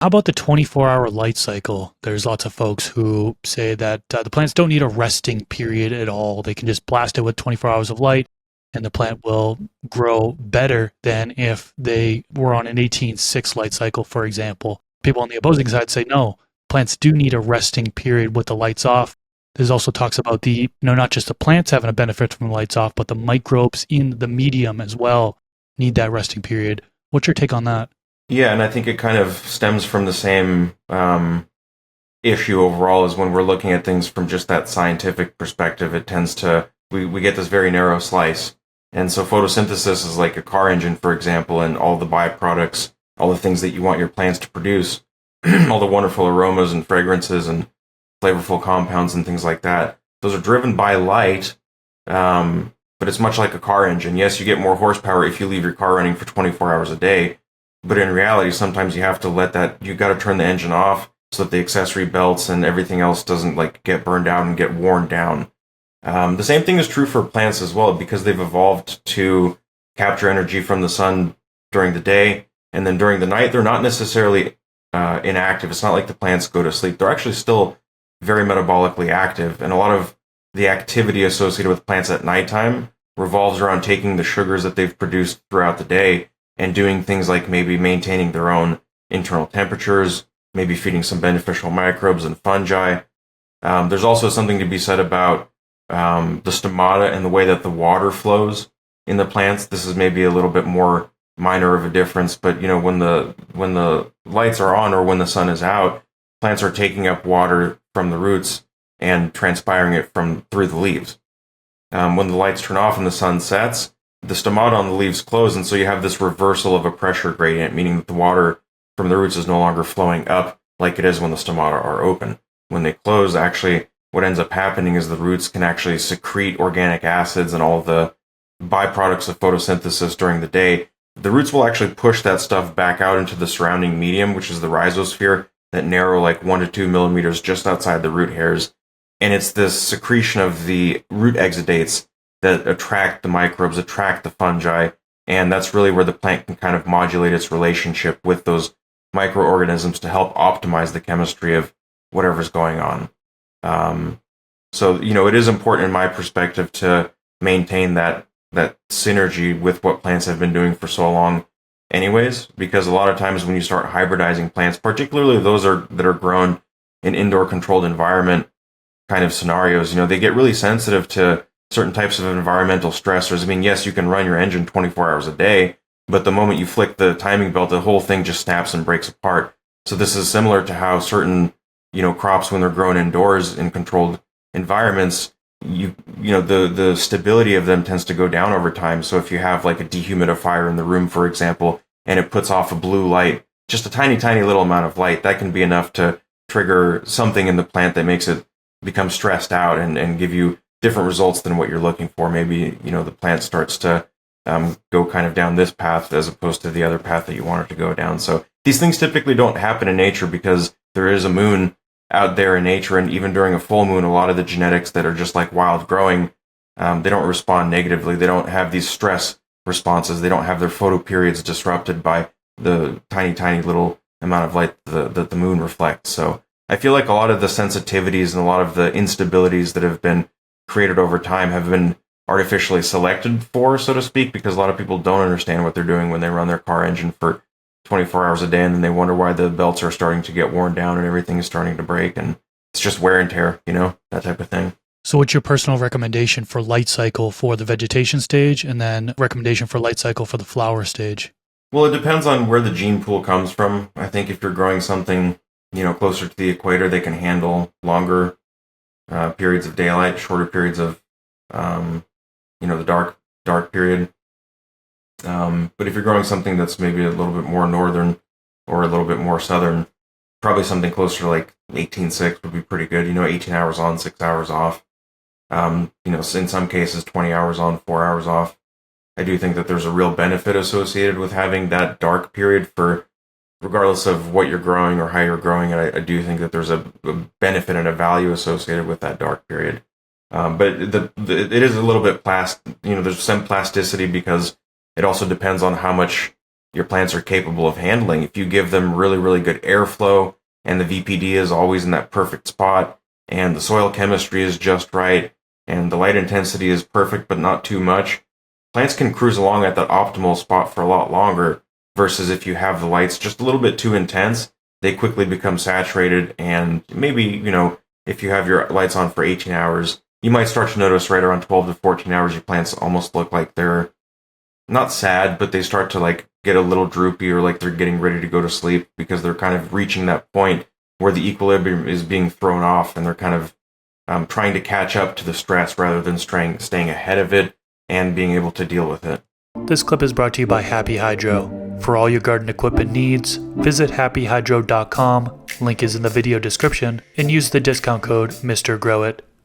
How about the 24-hour light cycle? There's lots of folks who say that the plants don't need a resting period at all. They can just blast it with 24 hours of light, and the plant will grow better than if they were on an 18/6 light cycle, for example. People on the opposing side say no, plants do need a resting period with the lights off. There's also talks about not just the plants having a benefit from the lights off, but the microbes in the medium as well need that resting period. What's your take on that? Yeah, and I think it kind of stems from the same issue overall as when we're looking at things from just that scientific perspective. It tends to, we get this very narrow slice. And so photosynthesis is like a car engine, for example, and all the byproducts, all the things that you want your plants to produce, all the wonderful aromas and fragrances and flavorful compounds and things like that. Those are driven by light, but it's much like a car engine. Yes, you get more horsepower if you leave your car running for 24 hours a day, but in reality, sometimes you have to you got to turn the engine off so that the accessory belts and everything else doesn't like get burned out and get worn down. The same thing is true for plants as well, because they've evolved to capture energy from the sun during the day, and then during the night, they're not necessarily inactive. It's not like the plants go to sleep. They're actually still very metabolically active, and a lot of the activity associated with plants at nighttime revolves around taking the sugars that they've produced throughout the day and doing things like maybe maintaining their own internal temperatures, maybe feeding some beneficial microbes and fungi. There's also something to be said about the stomata and the way that the water flows in the plants. This is maybe a little bit more minor of a difference, but when the lights are on or when the sun is out, plants are taking up water from the roots and transpiring it through the leaves. When the lights turn off and the sun sets, the stomata on the leaves close, and so you have this reversal of a pressure gradient, meaning that the water from the roots is no longer flowing up like it is when the stomata are open. When they close, actually, what ends up happening is the roots can actually secrete organic acids and all of the byproducts of photosynthesis during the day. The roots will actually push that stuff back out into the surrounding medium, which is the rhizosphere, that narrow like 1 to 2 millimeters just outside the root hairs. And it's this secretion of the root exudates that attract the microbes, attract the fungi, and that's really where the plant can kind of modulate its relationship with those microorganisms to help optimize the chemistry of whatever's going on. So it is important in my perspective to maintain that synergy with what plants have been doing for so long anyways, because a lot of times when you start hybridizing plants, particularly those that are grown in indoor controlled environment kind of scenarios, they get really sensitive to certain types of environmental stressors. I mean, yes, you can run your engine 24 hours a day, but the moment you flick the timing belt, the whole thing just snaps and breaks apart. So this is similar to how certain, crops, when they're grown indoors in controlled environments, the stability of them tends to go down over time. So if you have like a dehumidifier in the room, for example, and it puts off a blue light, just a tiny, tiny little amount of light, that can be enough to trigger something in the plant that makes it become stressed out and give you different results than what you're looking for. Maybe, the plant starts to go kind of down this path as opposed to the other path that you want it to go down. So these things typically don't happen in nature because there is a moon out there in nature, and even during a full moon, a lot of the genetics that are just like wild growing, they don't respond negatively. They don't have these stress responses. They don't have their photoperiods disrupted by the tiny, tiny little amount of light that the moon reflects. So I feel like a lot of the sensitivities and a lot of the instabilities that have been created over time have been artificially selected for, so to speak, because a lot of people don't understand what they're doing when they run their car engine for 24 hours a day, and then they wonder why the belts are starting to get worn down and everything is starting to break, and it's just wear and tear, that type of thing. So what's your personal recommendation for light cycle for the vegetation stage, and then recommendation for light cycle for the flower stage? Well, it depends on where the gene pool comes from. I think if you're growing something, closer to the equator, they can handle longer periods of daylight, shorter periods of, the dark period. But if you're growing something that's maybe a little bit more northern or a little bit more southern, probably something closer to like 18/6 would be pretty good. 18 hours on, 6 hours off. In some cases, 20 hours on, 4 hours off. I do think that there's a real benefit associated with having that dark period for, regardless of what you're growing or how you're growing it. I do think that there's a benefit and a value associated with that dark period. But it is a little bit there's some plasticity because it also depends on how much your plants are capable of handling. If you give them really, really good airflow and the VPD is always in that perfect spot and the soil chemistry is just right and the light intensity is perfect but not too much, plants can cruise along at that optimal spot for a lot longer versus if you have the lights just a little bit too intense, they quickly become saturated and maybe, if you have your lights on for 18 hours, you might start to notice right around 12 to 14 hours your plants almost look like they're not sad, but they start to like get a little droopy or like they're getting ready to go to sleep because they're kind of reaching that point where the equilibrium is being thrown off and they're kind of trying to catch up to the stress rather than staying ahead of it and being able to deal with it. This clip is brought to you by Happy Hydro. For all your garden equipment needs, visit happyhydro.com, link is in the video description, and use the discount code MrGrowIt.